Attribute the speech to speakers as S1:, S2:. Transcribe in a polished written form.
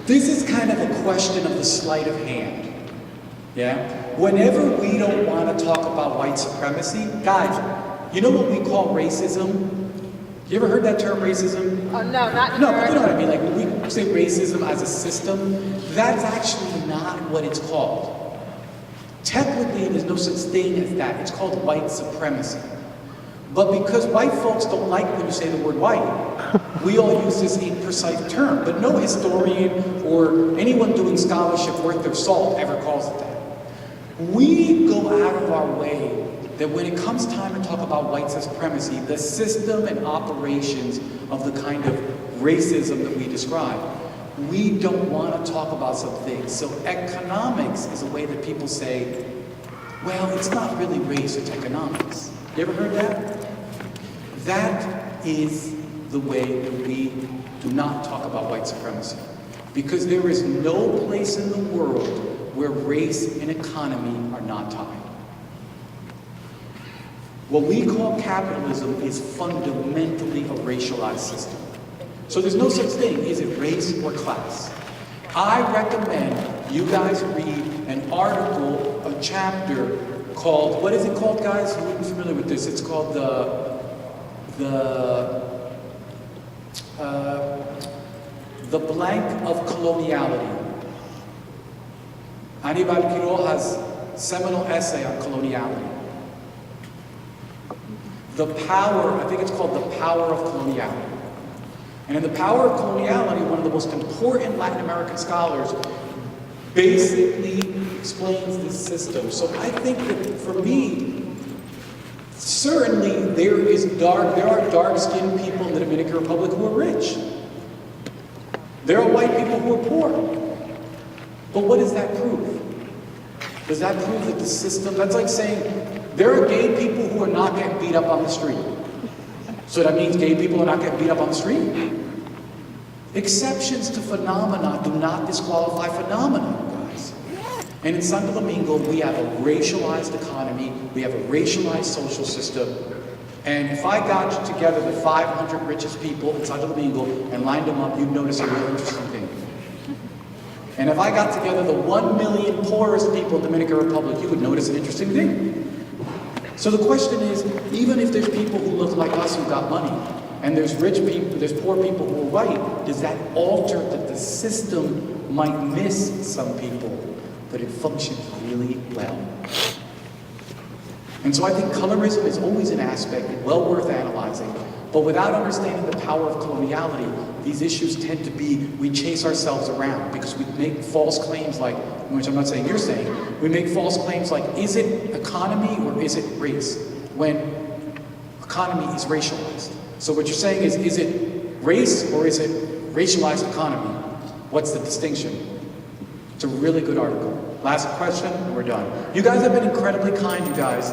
S1: This is kind of a question of the sleight of hand. Yeah? Whenever we don't want to talk about white supremacy, guys, you know what we call racism? You ever heard that term, racism?
S2: Oh, no, not in
S1: No, but
S2: America.
S1: you know what I mean. Like when we say racism as a system, that's actually not what it's called. Technically, there's no such thing as that. It's called white supremacy. But because white folks don't like when you say the word white, we all use this imprecise term. But no historian or anyone doing scholarship worth their salt ever calls it that. We go out of our way that when it comes time to talk about white supremacy, the system and operations of the kind of racism that we describe, we don't want to talk about some things. So economics is a way that people say, well, it's not really race, it's economics. You ever heard that? That is the way that we do not talk about white supremacy. Because there is no place in the world where race and economy are not tied. What we call capitalism is fundamentally a racialized system. So there's no such thing, is it race or class? I recommend you guys read an article, a chapter called, what is it called, guys? Who's familiar with this? It's called the blank of coloniality. Aníbal Quiró has a seminal essay on coloniality. The power, I think it's called The Power of Coloniality. And in The Power of Coloniality, one of the most important Latin American scholars basically explains this system. So I think that for me, certainly there are dark-skinned people in the Dominican Republic who are rich. There are white people who are poor. But what does that prove? Does that prove that the system, that's like saying, there are gay people who are not getting beat up on the street. So that means gay people are not getting beat up on the street? Exceptions to phenomena do not disqualify phenomena, guys. And in Santo Domingo, we have a racialized economy, we have a racialized social system, and if I got together the 500 richest people in Santo Domingo and lined them up, you'd notice a real interesting thing. And if I got together the 1 million poorest people in the Dominican Republic, you would notice an interesting thing. So the question is, even if there's people who look like us who got money, and there's rich people, there's poor people who are white, does that alter that the system might miss some people, but it functions really well? And so I think colorism is always an aspect well worth analyzing, but without understanding the power of coloniality, these issues tend to be, we chase ourselves around because we make false claims like, which I'm not saying you're saying, we make false claims like, is it economy or is it race? When economy is racialized. So what you're saying is it race or is it racialized economy? What's the distinction? It's a really good article. Last question, and we're done. You guys have been incredibly kind, you guys.